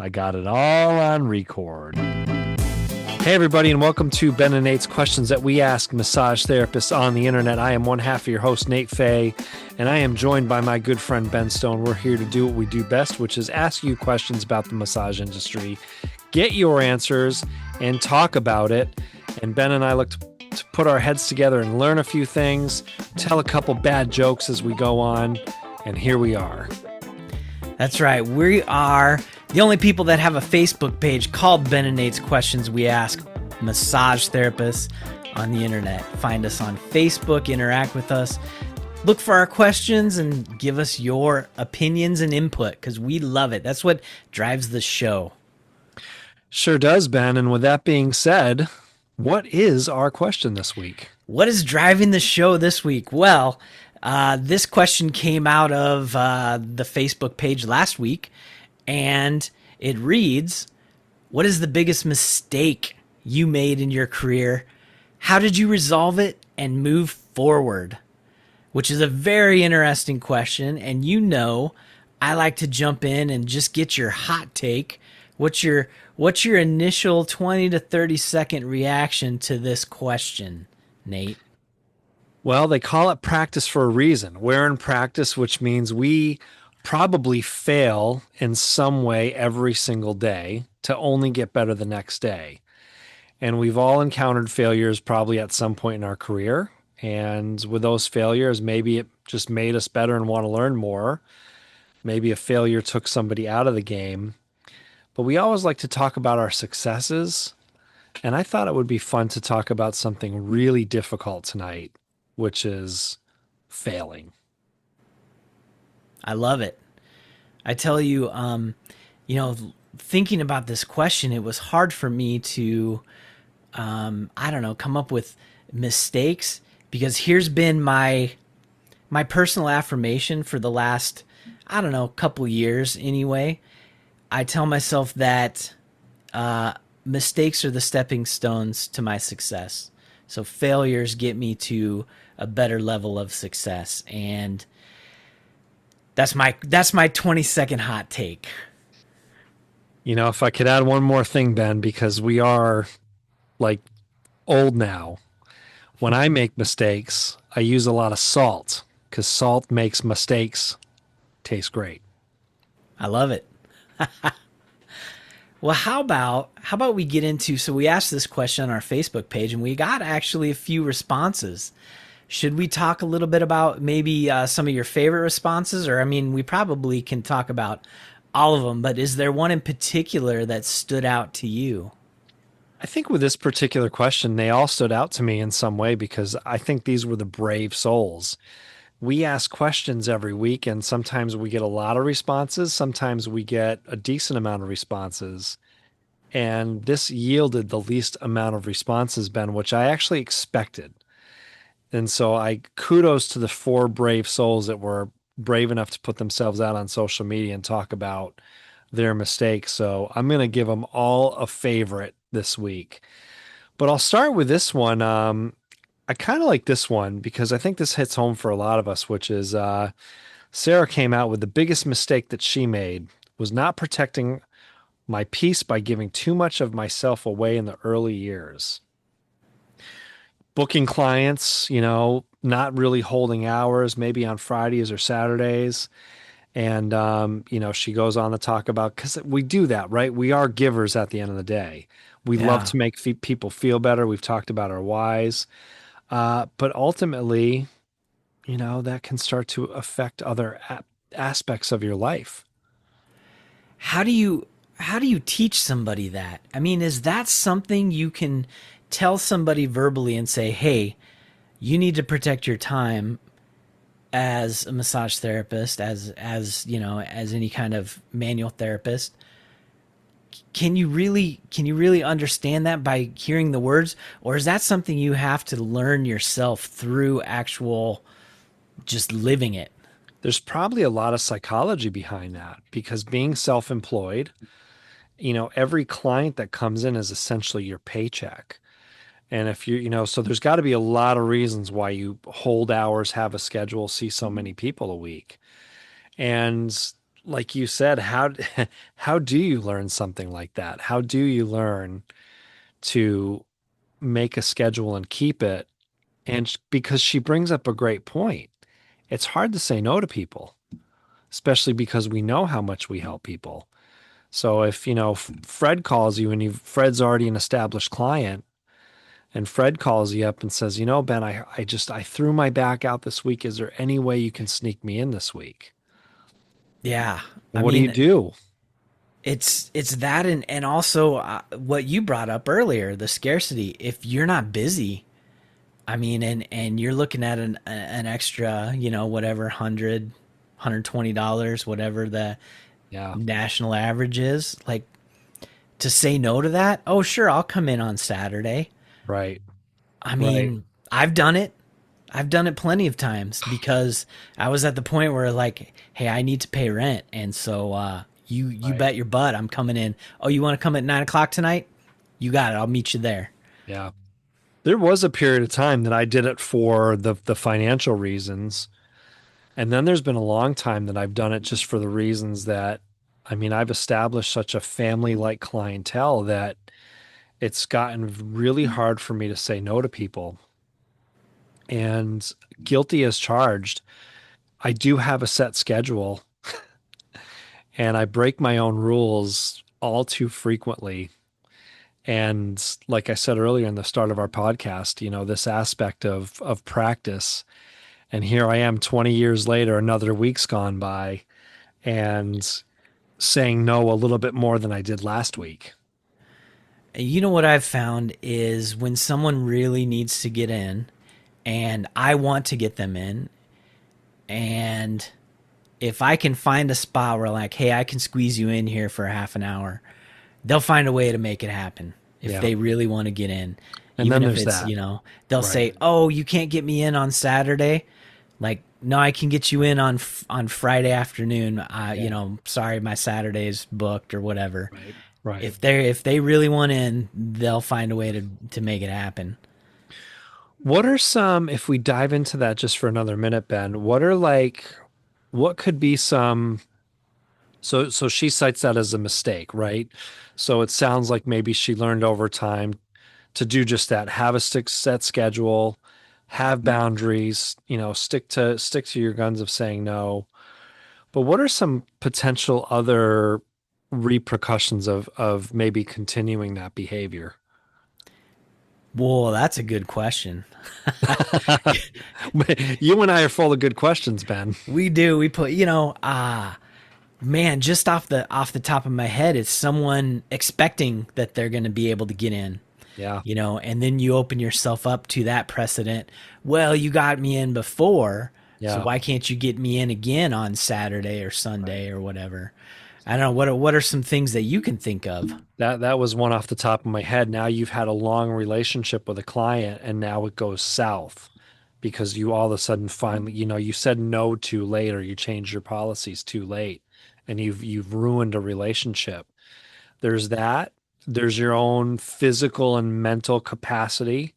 I got it all on record. Hey, everybody, and welcome to Ben and Nate's Questions That We Ask Massage Therapists on the Internet. I am one half of your host, Nate Fay, and I am joined by my good friend, Ben Stone. We're here to do what we do best, which is ask you questions about the massage industry, get your answers, and talk about it. And Ben and I look to put our heads together and learn a few things, tell a couple bad jokes as we go on, and here we are. That's right. We are the only people that have a Facebook page called Ben and Nate's Questions We Ask Massage Therapists on the Internet. Find us on Facebook, interact with us, look for our questions, and give us your opinions and input because we love it. That's what drives the show. Sure does, Ben. And with that being said, what is our question this week? What is driving the show this week? Well, this question came out of the Facebook page last week, and it reads, what is the biggest mistake you made in your career? How did you resolve it and move forward? Which is a very interesting question, and I like to jump in and just get your hot take. What's your initial 20 to 30 second reaction to this question, Nate? Well, they call it practice for a reason. We're in practice, which means we probably fail in some way every single day to only get better the next day. And we've all encountered failures probably at some point in our career. And with those failures, maybe it just made us better and want to learn more. Maybe a failure took somebody out of the game. But we always like to talk about our successes. And I thought it would be fun to talk about something really difficult tonight, which is failing. I love it. I tell you, thinking about this question, it was hard for me to, come up with mistakes, because here's been my personal affirmation for the last, couple years anyway. I tell myself that mistakes are the stepping stones to my success. So failures get me to a better level of success. And that's my 20-second hot take. You know, if I could add one more thing, Ben, because we are like old now. When I make mistakes, I use a lot of salt because salt makes mistakes taste great. I love it. Well, how about we get into, so we asked this question on our Facebook page and we got actually a few responses. Should we talk a little bit about maybe some of your favorite responses? Or, we probably can talk about all of them, but is there one in particular that stood out to you? I think with this particular question, they all stood out to me in some way because I think these were the brave souls. We ask questions every week, and sometimes we get a lot of responses. Sometimes we get a decent amount of responses. And this yielded the least amount of responses, Ben, which I actually expected. And so I kudos to the 4 brave souls that were brave enough to put themselves out on social media and talk about their mistakes. So I'm going to give them all a favorite this week. But I'll start with this one. I kind of like this one because I think this hits home for a lot of us, which is Sarah came out with the biggest mistake that she made was not protecting my peace by giving too much of myself away in the early years. Booking clients, not really holding hours, maybe on Fridays or Saturdays. And, she goes on to talk about, because we do that, right? We are givers at the end of the day. We love to make people feel better. We've talked about our whys. But ultimately, that can start to affect other aspects of your life. How do you teach somebody that? Is that something you can tell somebody verbally and say, hey, you need to protect your time as a massage therapist, as any kind of manual therapist? Can you really understand that by hearing the words, or is that something you have to learn yourself through actual just living it? There's probably a lot of psychology behind that because being self-employed, every client that comes in is essentially your paycheck. And if so there's got to be a lot of reasons why you hold hours, have a schedule, see so many people a week. And like you said, how how do you learn something like that? How do you learn to make a schedule and keep it? And because she brings up a great point, it's hard to say no to people, especially because we know how much we help people. So if, Fred calls you and Fred's already an established client, and Fred calls you up and says, Ben, I threw my back out this week. Is there any way you can sneak me in this week? Yeah. I What do you mean, do? it's that, and also what you brought up earlier, the scarcity. If you're not busy, I mean, and you're looking at an extra, whatever, $120, whatever the Yeah, national average is, like, to say no to that. Oh, sure, I'll come in on Saturday. right, I right, mean, I've done it. I've done it plenty of times because I was at the point where, like, hey, I need to pay rent, and so you right. bet your butt I'm coming in. Oh, you want to come at 9 o'clock tonight? You got it. I'll meet you there. Yeah. There was a period of time that I did it for the financial reasons. And then there's been a long time that I've done it just for the reasons that, I mean, I've established such a family-like clientele that it's gotten really hard for me to say no to people. And guilty as charged, I do have a set schedule and I break my own rules all too frequently. And like I said earlier in the start of our podcast, this aspect of practice. And here I am 20 years later, another week's gone by, and saying no a little bit more than I did last week. You know what I've found is when someone really needs to get in, and I want to get them in, and if I can find a spot where, like, hey, I can squeeze you in here for half an hour, they'll find a way to make it happen if Yeah. they really want to get in. And Even then if there's it's, that. they'll Right. say, "Oh, you can't get me in on Saturday." Like, no, I can get you in on Friday afternoon. Yeah. Sorry, my Saturday's booked or whatever. Right. Right. If they really want in, they'll find a way to make it happen. What are some, if we dive into that just for another minute, Ben, what could be some, so she cites that as a mistake, right? So it sounds like maybe she learned over time to do just that, have a set schedule, have boundaries, stick to your guns of saying no. But what are some potential other repercussions of maybe continuing that behavior? Whoa, that's a good question. You and I are full of good questions, Ben. We do. We put, man, just off the top of my head, it's someone expecting that they're going to be able to get in, Yeah, and then you open yourself up to that precedent. Well, you got me in before, so yeah, why can't you get me in again on Saturday or right. Sunday or whatever? I don't know. What are some things that you can think of? That was one off the top of my head. Now you've had a long relationship with a client and now it goes south because you all of a sudden finally, you said no too late or you changed your policies too late and you've ruined a relationship. There's that. There's your own physical and mental capacity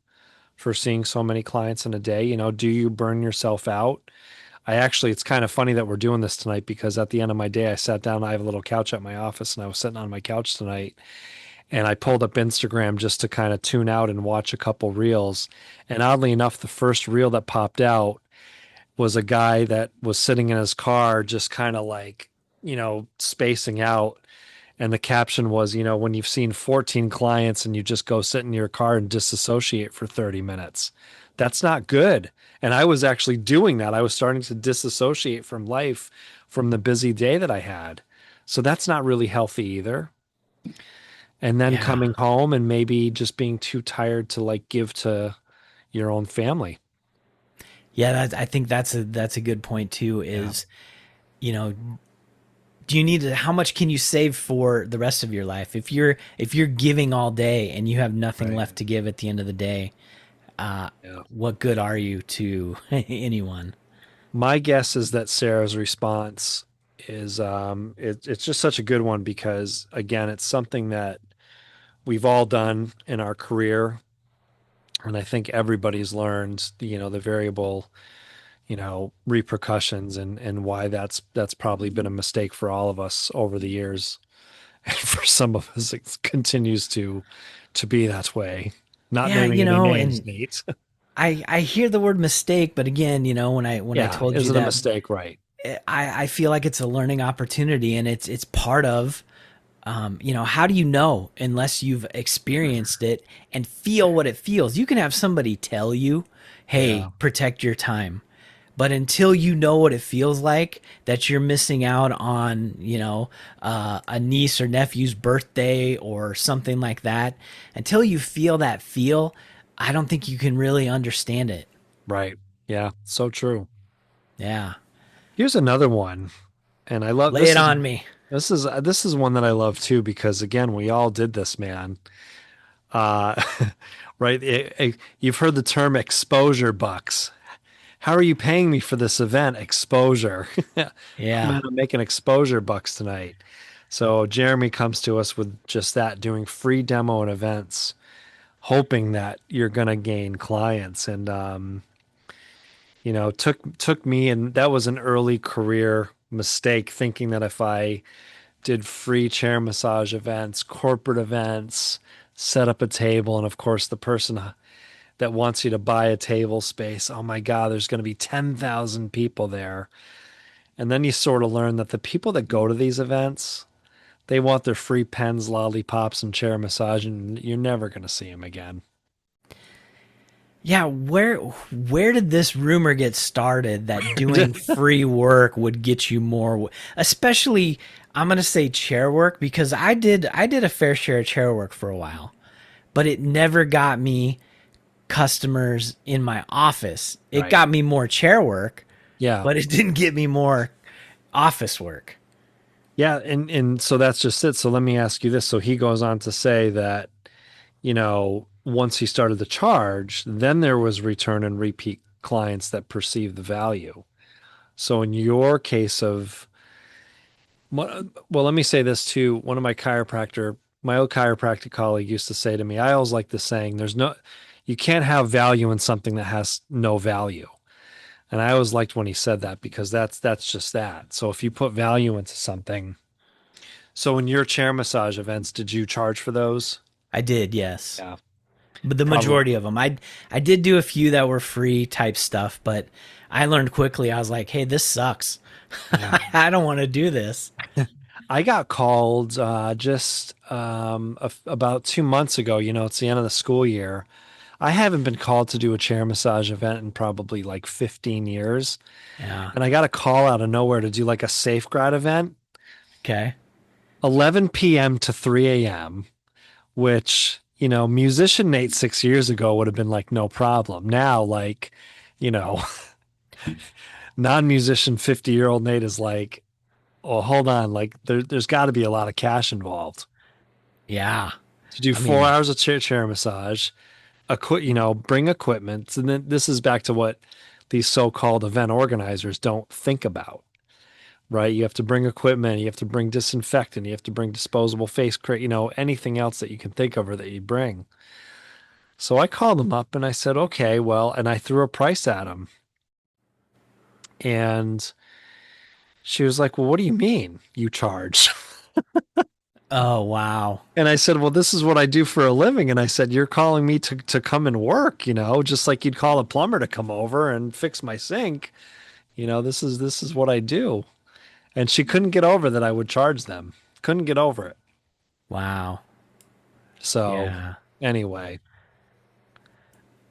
for seeing so many clients in a day. Do you burn yourself out? It's kind of funny that we're doing this tonight because at the end of my day, I sat down. I have a little couch at my office and I was sitting on my couch tonight and I pulled up Instagram just to kind of tune out and watch a couple reels. And oddly enough, the first reel that popped out was a guy that was sitting in his car, just kind of like, spacing out. And the caption was, when you've seen 14 clients and you just go sit in your car and disassociate for 30 minutes, that's not good. And I was actually doing that. I was starting to disassociate from life from the busy day that I had. So that's not really healthy either. And then Yeah, coming home and maybe just being too tired to like give to your own family. yeah. I think that's a good point too. Yeah. Is you know do you need to, how much can you save for the rest of your life if you're giving all day and you have nothing Right. left to give at the end of the day? Yeah. What good are you to anyone? My guess is that Sarah's response is it's just such a good one because again, it's something that we've all done in our career. And I think everybody's learned, the variable, repercussions and why that's probably been a mistake for all of us over the years. And for some of us, it continues to be that way. Not Yeah, naming any names, and Nate. I hear the word mistake, but again, when I Yeah, told is you it a that, mistake? Right. I feel like it's a learning opportunity, and it's part of, how do you know unless you've experienced it and feel what it feels? You can have somebody tell you, Yeah. "Hey, protect your time." But until you know what it feels like that you're missing out on, a niece or nephew's birthday or something like that, until you feel that feel, I don't think you can really understand it. Right. Yeah. So true. Yeah. Here's another one, and I love Lay this it is on me. this is one that I love too because again, we all did this, man. Uh, right? You've heard the term exposure bucks. How are you paying me for this event? Exposure. Oh Yeah. man, I'm making exposure bucks tonight. So Jeremy comes to us with just that, doing free demo and events, hoping that you're gonna gain clients. And took me, and that was an early career mistake, thinking that if I did free chair massage events, corporate events, set up a table, and of course the person that wants you to buy a table space, oh my God, there's going to be 10,000 people there. And then you sort of learn that the people that go to these events, they want their free pens, lollipops, and chair massage, and you're never going to see them again. Yeah, where did this rumor get started that doing free work would get you more, especially I'm going to say chair work, because I did a fair share of chair work for a while, but it never got me customers in my office. It Right. got me more chair work, Yeah. but it didn't get me more office work. Yeah. And so that's just it. So let me ask you this. So he goes on to say that, once he started to charge, then there was return and repeat clients that perceived the value. So in your case of, well, let me say this too. One of my old chiropractic colleague used to say to me, I always like the saying, you can't have value in something that has no value. And I always liked when he said that because that's just that. So if you put value into something, so in your chair massage events, did you charge for those? I did, yes. Yeah, But the majority probably. of them, I did do a few that were free type stuff, but I learned quickly. I was like, "Hey, this sucks. Yeah. I don't want to do this." I got called just about 2 months ago. It's the end of the school year. I haven't been called to do a chair massage event in probably like 15 years. Yeah. And I got a call out of nowhere to do like a safeguard event, Okay. 11 p.m. to 3 a.m., which, musician Nate 6 years ago would have been like, no problem. Now, like, you know, non-musician 50-year-old Nate is like, oh, hold on. Like, there's got to be a lot of cash involved Yeah. to do I 4 hours of chair massage, bring equipment. And then this is back to what these so-called event organizers don't think about, right? You have to bring equipment, you have to bring disinfectant, you have to bring disposable face cream, anything else that you can think of or that you bring. So I called them up and I said, okay, well, and I threw a price at him. And she was like, well, what do you mean you charge? oh wow. And I said, well, this is what I do for a living. And I said, you're calling me to come and work, just like you'd call a plumber to come over and fix my sink. This is what I do. And she couldn't get over that I would charge them. Couldn't get over it. Wow. So Yeah. anyway,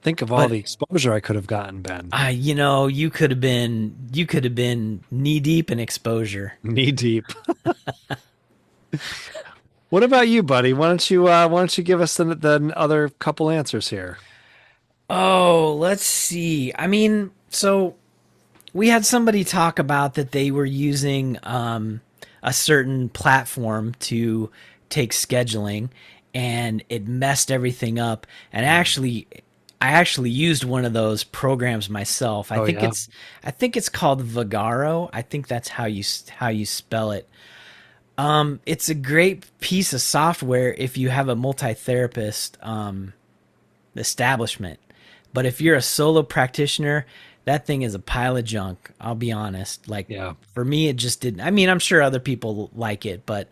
think of all But the exposure I could have gotten, Ben. you could have been knee deep in exposure. Knee deep. What about you, buddy? Why don't you give us the other couple answers here? Oh, let's see. I mean, so we had somebody talk about that they were using a certain platform to take scheduling, and it messed everything up. And I actually used one of those programs myself. Oh yeah. I think it's called Vagaro. I think that's how you spell it. It's a great piece of software if you have a multi-therapist establishment. But if you're a solo practitioner, that thing is a pile of junk. I'll be honest. Like Yeah. for me, it just didn't. I mean, I'm sure other people like it, but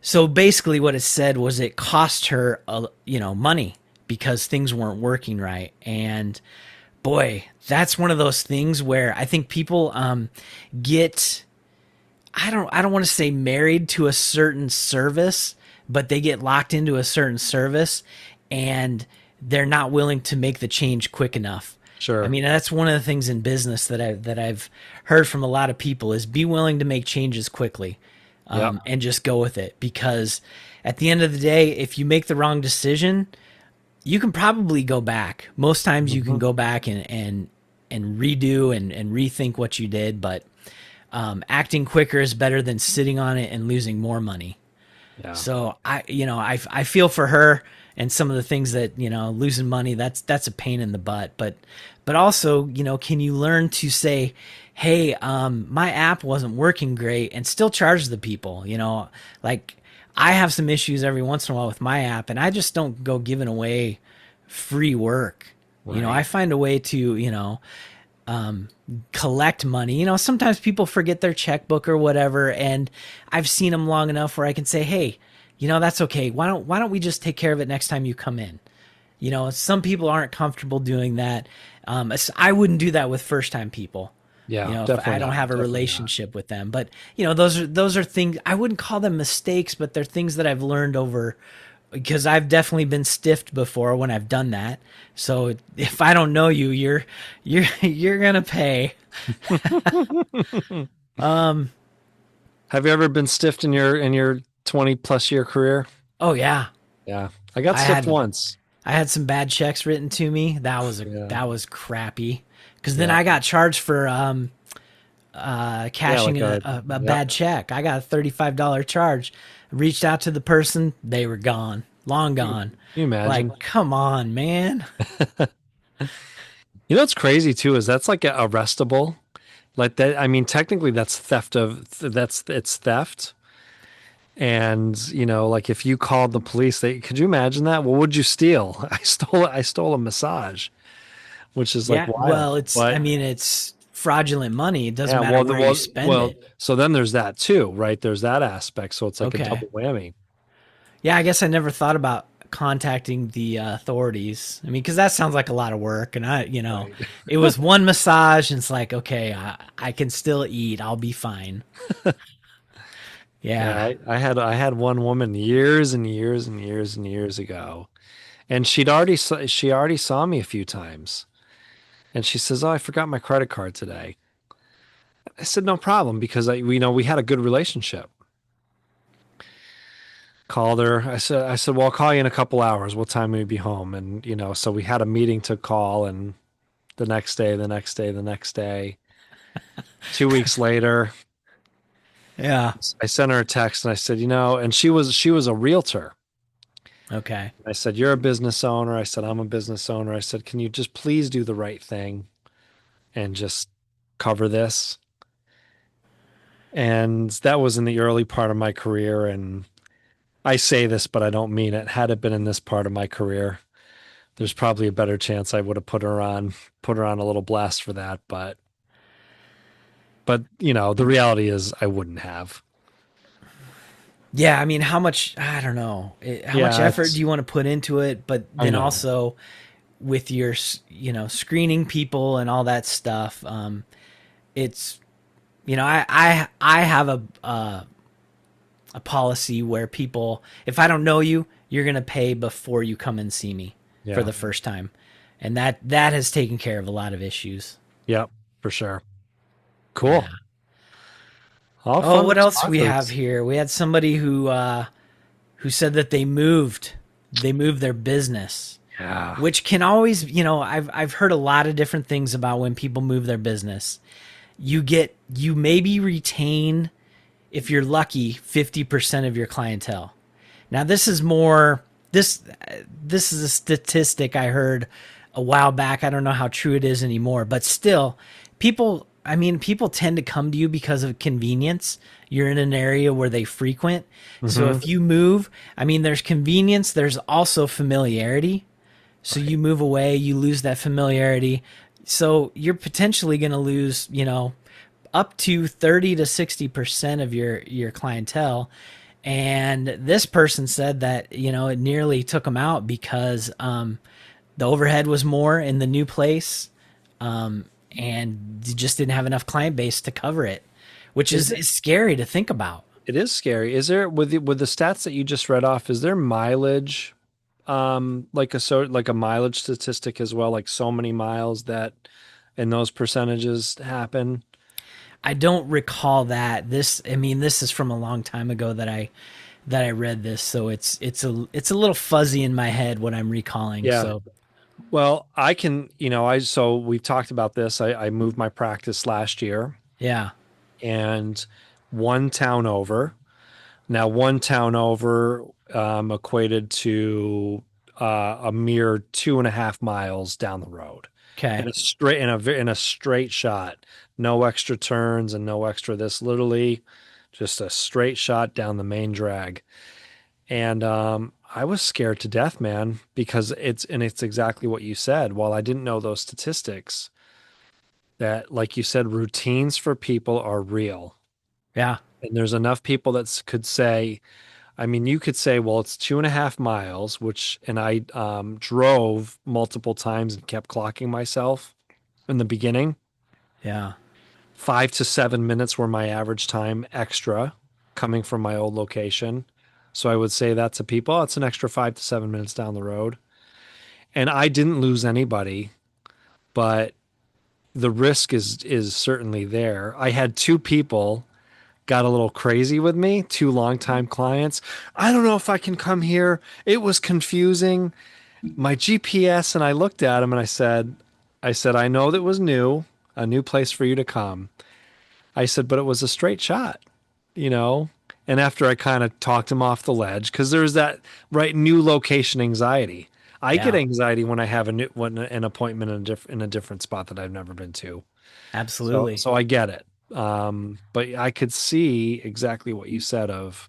so basically, what it said was it cost her, money because things weren't working right. And boy, that's one of those things where I think people get. I don't want to say married to a certain service, but they get locked into a certain service, and they're not willing to make the change quick enough. I Sure. mean, that's one of the things in business that I've heard from a lot of people is be willing to make changes quickly, Yep. and just go with it. Because at the end of the day, if you make the wrong decision, you can probably go back. Most times, you can Hmm. go back and redo and rethink what you did, but acting quicker is better than sitting on it and losing more money. Yeah. So I feel for her and some of the things that, losing money, that's a pain in the butt. But also, can you learn to say, hey, my app wasn't working great, and still charge the people, like I have some issues every once in a while with my app, and I just don't go giving away free work. I Right. find a way to, collect money. Sometimes people forget their checkbook or whatever, and I've seen them long enough where I can say, "Hey, that's okay. Why don't we just take care of it next time you come in?" Some people aren't comfortable doing that. I wouldn't do that with first time people. Yeah. If I Definitely don't not. have a Definitely not. relationship with them, but those are things I wouldn't call them mistakes, but they're things that I've learned over because I've definitely been stiffed before when I've done that. So if I don't know you, you're gonna pay. Um. Have you ever been stiffed in your 20 plus year career? Oh yeah. Yeah. I got I stiffed had once. I had some bad checks written to me. Yeah. That was crappy. Because then Yeah. I got charged for Yeah. cashing Like a, a yeah. bad check. I got a $35 charge. Reached out to the person. They were gone. Long Can gone. you imagine? Like, come on, man. You know what's crazy too is that's like arrestable. Like that. I mean, technically, that's theft it's theft. And like if you called the police, they could you imagine that? Well, what'd you steal? I stole a massage, which is like Yeah. wild. Well, But I mean, it's fraudulent money. It doesn't yeah, matter well, where you spend it. so then there's that too, right? There's that aspect. So it's like a Okay. double whammy. Yeah, I guess I never thought about contacting the authorities. I mean, because that sounds like a lot of work, and Right. it was one massage, and it's like, okay, I can still eat. I'll be fine. Yeah, Yeah. I had one woman years and years and years and years ago, and she already saw me a few times, and she says, "Oh, I forgot my credit card today." I said, "No problem," because we had a good relationship. Called her. I said, "Well, I'll call you in a couple hours. What time will you be home?" And so we had a meeting to call, and the next day, the next day, the next day. 2 weeks later, Yeah. I sent her a text and I said, and she was a realtor. Okay. I said, "You're a business owner." I said, "I'm a business owner." I said, "Can you just please do the right thing and just cover this?" And that was in the early part of my career. And I say this, but I don't mean it. Had it been in this part of my career, there's probably a better chance I would have put her on a little blast for that. But the reality is I wouldn't have. Yeah. I mean, how much? I don't know. How much Yeah, effort do you want to put into it? But I then know. also with your, screening people and all that stuff. It's I have a policy where people, if I don't know you, you're gonna pay before you come and see me for Yeah. the first time, and that has taken care of a lot of issues. Yep, for sure. Yeah. Cool. All Oh, fun what else we have responses. here? We had somebody who said that they moved their business, Yeah. which can always, I've heard a lot of different things about when people move their business. You maybe retain, if you're lucky, 50% of your clientele. Now this is a statistic I heard a while back. I don't know how true it is anymore, but still, people tend to come to you because of convenience. You're in an area where they frequent. So Hmm. if you move, there's convenience, there's also familiarity. So Right. you move away, you lose that familiarity. So you're potentially going to lose, up to 30 to 60% of your clientele. And this person said that, it nearly took them out because the overhead was more in the new place, and you just didn't have enough client base to cover it, which Is is scary to think about. It is scary. Is there with the stats that you just read off, is there mileage like a mileage statistic as well, like so many miles that and those percentages happen? I don't recall that. I mean, this is from a long time ago that I read this, so it's a little fuzzy in my head what I'm recalling. Yeah. So Well, I can, I so we've talked about this. I moved my practice last year yeah, and one town over. Now, one town over equated to a mere 2.5 miles down the road, okay, in a straight shot, no extra turns and no extra this. Literally, just a straight shot down the main drag. And I was scared to death, man, because it's exactly what you said. While I didn't know those statistics, that like you said, routines for people are real, yeah, and there's enough people that could say. I mean, you could say, well, it's 2.5 miles, and I drove multiple times and kept clocking myself in the beginning. yeah, 5 to 7 minutes were my average time extra coming from my old location. So I would say that to people, oh, it's an extra 5 to 7 minutes down the road. And I didn't lose anybody, but the risk is certainly there. I had two people got a little crazy with me, two longtime clients. I don't know if I can come here. It was confusing. My GPS, and I looked at him and I said, I know that was new, a new place for you to come. I said, but it was a straight shot, you know? And after I kind of talked him off the ledge, because there's that right new location anxiety. I get yeah, anxiety when I have an appointment in a different spot that I've never been to. So absolutely. so I get it. But I could see exactly what you said of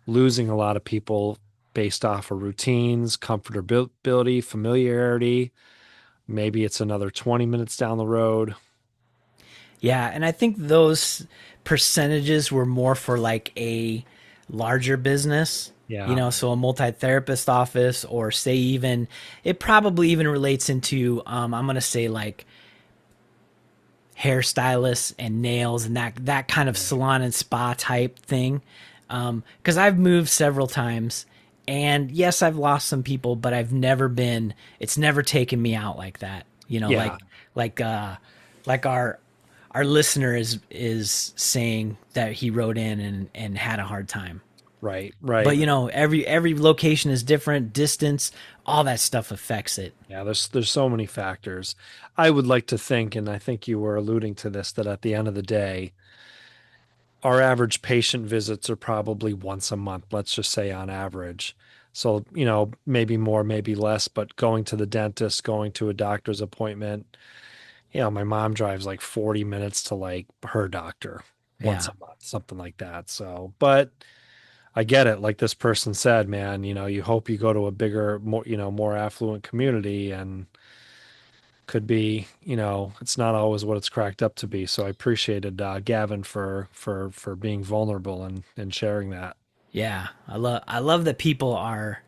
losing a lot of people based off of routines, comfortability, familiarity. Maybe it's another 20 minutes down the road. Yeah, and I think those percentages were more for like a larger business, Yeah. so a multi-therapist office, or say even it probably even relates into I'm gonna say like hairstylists and nails and that kind of salon and spa type thing. Because I've moved several times, and yes, I've lost some people, but I've never been. It's never taken me out like that. Yeah. Like like our listener is saying that he wrote in and had a hard time. Right. But Right. every location is different, distance, all that stuff affects it. Yeah. There's so many factors. I would like to think, and I think you were alluding to this, that at the end of the day, our average patient visits are probably once a month, let's just say on average. So, maybe more, maybe less, but going to the dentist, going to a doctor's appointment, my mom drives like 40 minutes to like her doctor once Yeah. a month, something like that. So, but I get it. Like this person said, man, you hope you go to a bigger, more affluent community and could be, it's not always what it's cracked up to be. So I appreciated Gavin for being vulnerable and sharing that. Yeah. I love that people are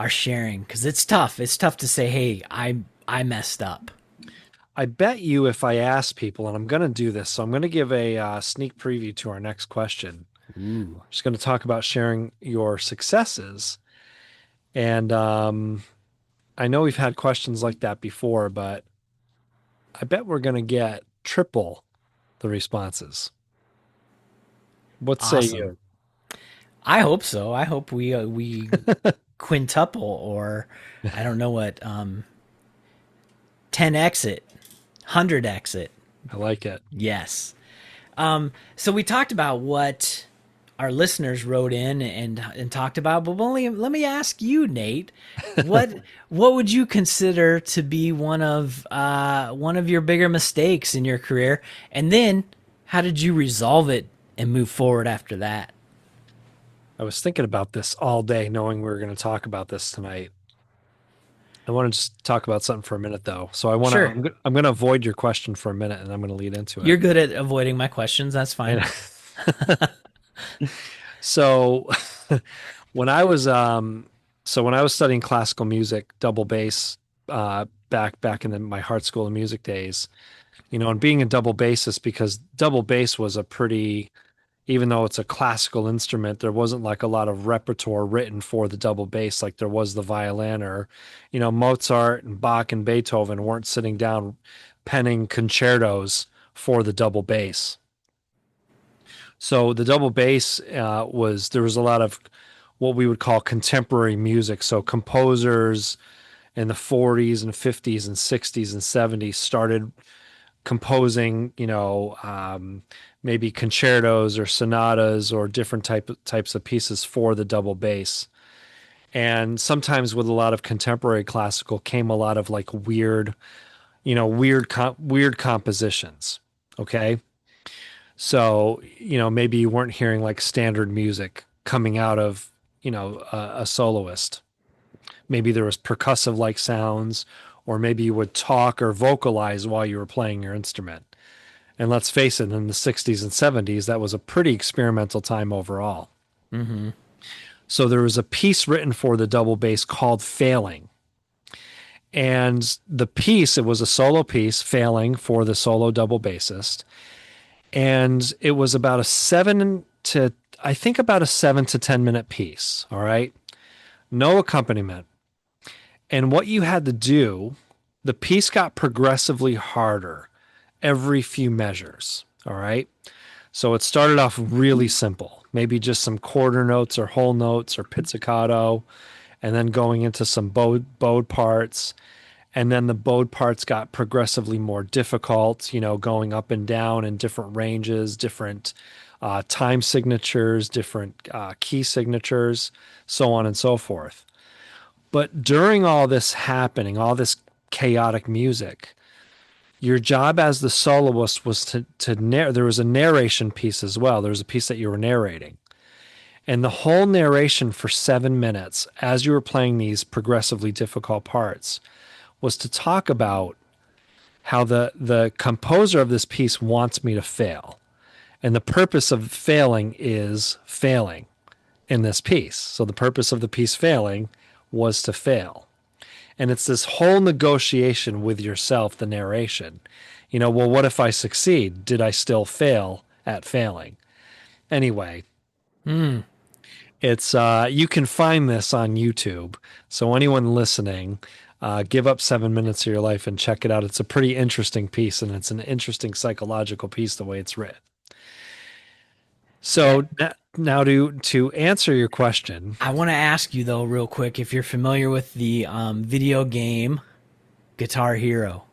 sharing because it's tough. It's tough to say, "Hey, I messed up." I bet you if I ask people, and I'm going to do this, so I'm going to give a sneak preview to our next question. Ooh. Just going to talk about sharing your successes. And I know we've had questions like that before, but I bet we're going to get triple the responses. What say Awesome. you? I hope so. I hope we quintuple, or I don't know what 10x it, 100x it. I like it. Yes. So we talked about what our listeners wrote in and talked about, but let me ask you, Nate, what what would you consider to be one of your bigger mistakes in your career, and then how did you resolve it and move forward after that? I was thinking about this all day, knowing we were going to talk about this tonight. I want to just talk about something for a minute though. So I want to, Sure. I'm going to avoid your question for a minute and I'm going to lead into it. You're good at avoiding my questions. That's fine. And so when I was, when I was studying classical music, double bass, back in my Heart School of Music days, and being a double bassist, because double bass was a pretty, even though it's a classical instrument, there wasn't like a lot of repertoire written for the double bass like there was the violin, or, Mozart and Bach and Beethoven weren't sitting down penning concertos for the double bass. So the double bass there was a lot of what we would call contemporary music. So composers in the 40s and 50s and 60s and 70s started composing, maybe concertos or sonatas or different types of pieces for the double bass. And sometimes with a lot of contemporary classical came a lot of like weird compositions. Okay. So, maybe you weren't hearing like standard music coming out of, a soloist. Maybe there was percussive like sounds, or maybe you would talk or vocalize while you were playing your instrument. And let's face it, in the 60s and 70s, that was a pretty experimental time overall. Mm-hmm. So there was a piece written for the double bass called Failing. And the piece, it was a solo piece, Failing, for the solo double bassist. And it was about about a 7 to 10 minute piece. All right. No accompaniment. And what you had to do, the piece got progressively harder every few measures. All right. So it started off really simple, maybe just some quarter notes or whole notes or pizzicato, and then going into some bowed parts. And then the bowed parts got progressively more difficult, going up and down in different ranges, different time signatures, different key signatures, so on and so forth. But during all this happening, all this chaotic music, your job as the soloist was there was a narration piece as well. There was a piece that you were narrating. And the whole narration for 7 minutes, as you were playing these progressively difficult parts, was to talk about how the composer of this piece wants me to fail. And the purpose of failing is failing in this piece. So the purpose of the piece Failing was to fail. And it's this whole negotiation with yourself, the narration. Well, what if I succeed? Did I still fail at failing? Anyway, Mm. it's you can find this on YouTube. So anyone listening, give up 7 minutes of your life and check it out. It's a pretty interesting piece, and it's an interesting psychological piece the way it's written. Yeah. So now to answer your question, I want to ask you though, real quick, if you're familiar with the video game Guitar Hero.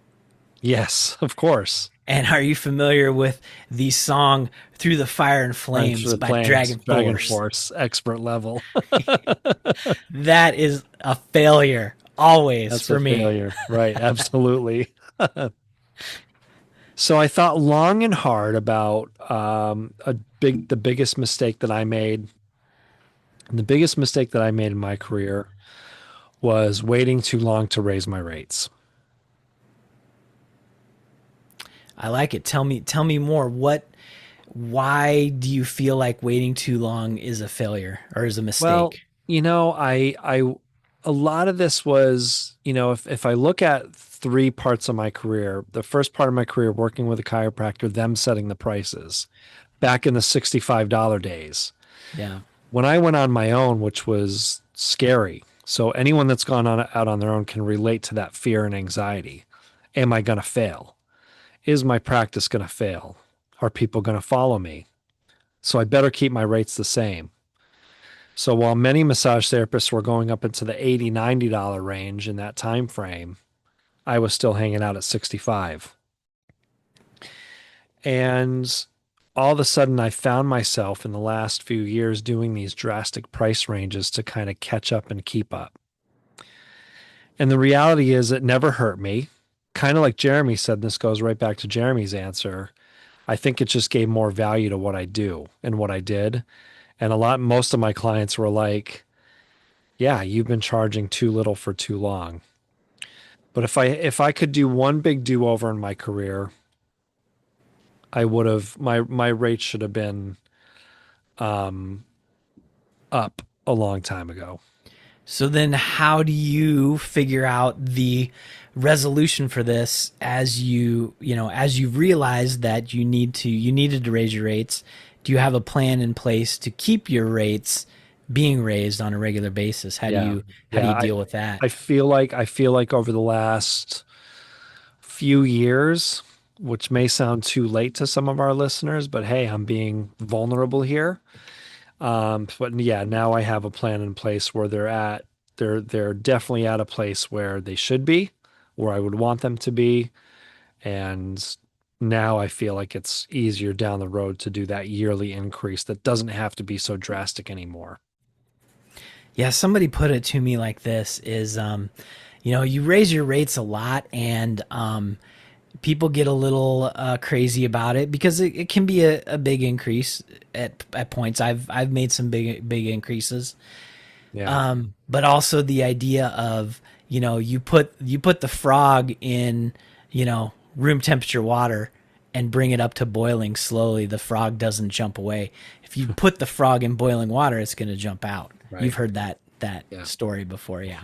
yes, of course. And are you familiar with the song Through the Fire and Friends for Flames the by Plans, Dragon Dragon Force? Force, expert level. That is a failure, always, That's a for me. failure. Right, absolutely. So I thought long and hard about the biggest mistake that I made. And the biggest mistake that I made in my career was waiting too long to raise my rates. I like it. Tell me more. Why do you feel like waiting too long is a failure or is a Well, mistake? a lot of this was, if I look at three parts of my career, the first part of my career working with a chiropractor, them setting the prices back in the $65 days. Yeah. When I went on my own, which was scary. So anyone that's gone out on their own can relate to that fear and anxiety. Am I going to fail? Is my practice going to fail? Are people going to follow me? So I better keep my rates the same. So while many massage therapists were going up into the $80, $90 range in that time frame, I was still hanging out at 65. And all of a sudden I found myself in the last few years doing these drastic price ranges to kind of catch up and keep up. And the reality is it never hurt me. Kind of like Jeremy said, and this goes right back to Jeremy's answer. I think it just gave more value to what I do and what I did. And most of my clients were like, yeah, you've been charging too little for too long. But if I could do one big do-over in my career, I would have my rate should have been um up a long time ago. So then how do you figure out the resolution for this as as you realize that you needed to raise your rates? Do you have a plan in place to keep your rates being raised on a regular basis? Yeah. How do Yeah, you deal with that? I feel like over the last few years, which may sound too late to some of our listeners, but hey, I'm being vulnerable here. But yeah, now I have a plan in place where they're definitely at a place where they should be, where I would want them to be. And now I feel like it's easier down the road to do that yearly increase that doesn't have to be so drastic anymore. Yeah, somebody put it to me like this is you raise your rates a lot and people get a little crazy about it because it can be a big increase at points. I've made some big increases, Yeah. but also the idea of you put the frog in room temperature water and bring it up to boiling slowly. The frog doesn't jump away. If you put the frog in boiling water, it's going to jump out. You've Right. heard that Yeah. story before, yeah.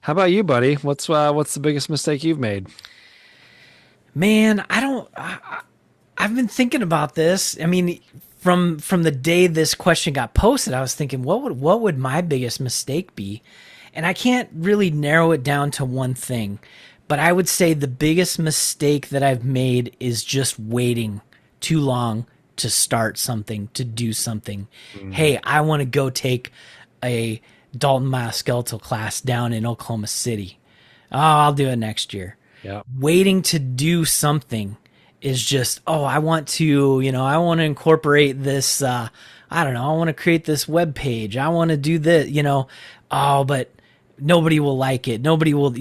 How about you, buddy? What's the biggest mistake you've made? Man, I've been thinking about this. I mean, from the day this question got posted, I was thinking, what would my biggest mistake be? And I can't really narrow it down to one thing, but I would say the biggest mistake that I've made is just waiting too long to start something, to do something. Mm, Hey, I want to go take a Dalton Skeletal class down in Oklahoma City. Oh, I'll do it next year. yeah. Waiting to do something is just, oh, I want to, I want to incorporate this, I don't know, I want to create this web page. I want to do this, oh, but nobody will like it. Nobody will,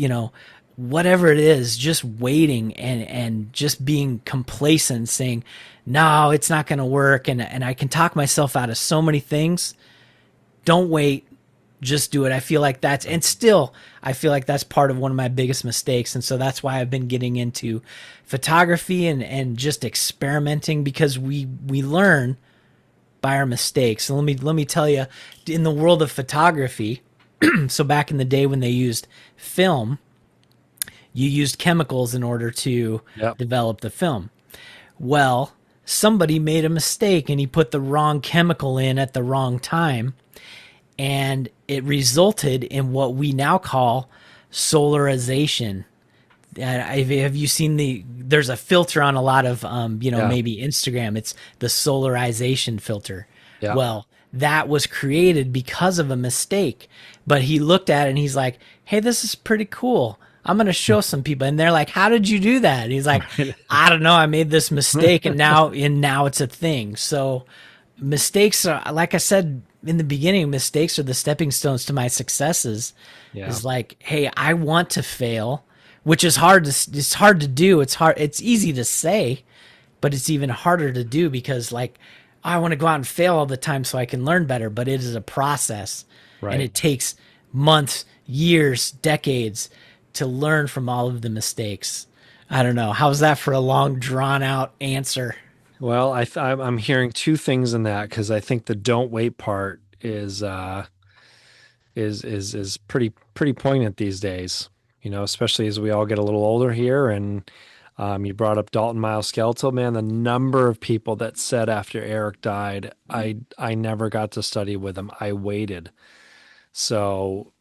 whatever it is, just waiting and just being complacent, saying, no, it's not going to work. And I can talk myself out of so many things. Don't wait, just do it. I feel like that's part of one of my biggest mistakes. And so that's why I've been getting into photography and just experimenting because we learn by our mistakes. So let me tell you, in the world of photography, so back in the day when they used film, you used chemicals in order to Yep. develop the film. Well, somebody made a mistake and he put the wrong chemical in at the wrong time, and it resulted in what we now call solarization. Have you seen there's a filter on a lot of Yeah. maybe Instagram, it's the solarization filter. Yeah. Well, that was created because of a mistake, but he looked at it and he's like, hey, this is pretty cool, I'm going to show some people. And they're like, how did you do that? And he's like, I don't know, I made this mistake and now it's a thing. So mistakes are, like I said in the beginning, mistakes are the stepping stones to my successes. Yeah. Is like, hey, I want to fail, which is hard to, it's hard to do. It's easy to say, but it's even harder to do because like, I want to go out and fail all the time so I can learn better, but it is a process and Right. it takes months, years, decades to learn from all of the mistakes. I don't know. How's that for a long drawn out answer? Well, I'm hearing two things in that because I think the don't wait part is pretty poignant these days. Especially as we all get a little older here. And you brought up Dalton Miles Skeletal, man. The number of people that said after Eric died, I never got to study with him. I waited. So,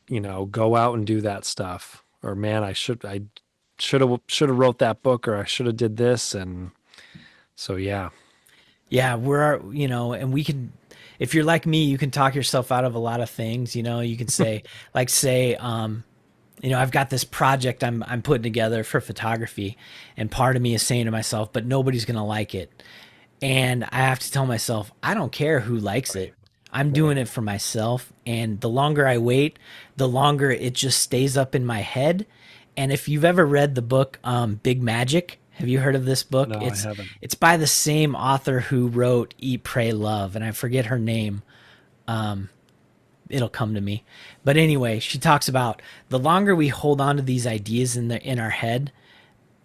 go out and do that stuff. Or man, I should have wrote that book, or I should have did this. And so yeah. Yeah, and we can, if you're like me, you can talk yourself out of a lot of things. You can say, like, I've got this project I'm putting together for photography, and part of me is saying to myself, but nobody's gonna like it. And I have to tell myself, I don't care who likes Right. it. I'm Right. doing it for myself. And the longer I wait, the longer it just stays up in my head. And if you've ever read the book Big Magic, have you heard of this book? No, I haven't. It's by the same author who wrote Eat, Pray, Love, and I forget her name. it'll come to me. But anyway, she talks about the longer we hold on to these ideas in our head,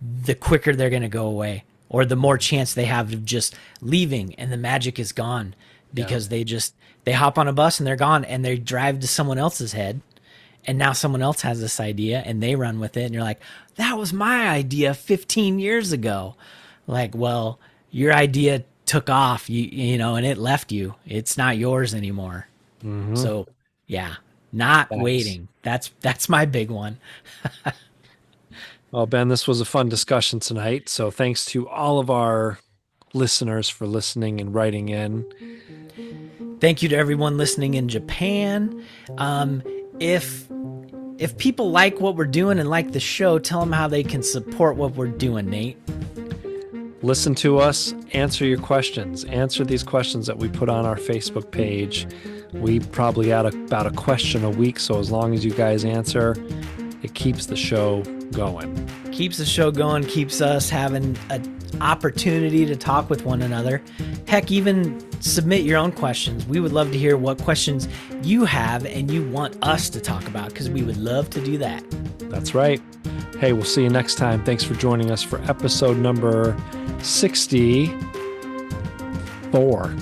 the quicker they're going to go away, or the more chance they have of just leaving and the magic is gone, because they hop on a bus and they're gone, and they drive to someone else's head, and now someone else has this idea and they run with it, and you're like, that was my idea 15 years ago. Like, well, your idea took off, you know, and it left you. It's not yours anymore. Mm-hmm. So yeah, not waiting. That's my big one. Well, Ben, this was a fun discussion tonight. So thanks to all of our listeners for listening and writing in. Thank you to everyone listening in Japan. If people like what we're doing and like the show, tell them how they can support what we're doing, Nate. Listen to us, answer your questions. Answer these questions that we put on our Facebook page. We probably add about a question a week, so as long as you guys answer, it keeps the show going. Keeps the show going, keeps us having an opportunity to talk with one another. Heck, even submit your own questions. We would love to hear what questions you have and you want us to talk about, because we would love to do that. That's right. Hey, we'll see you next time. Thanks for joining us for episode number 64.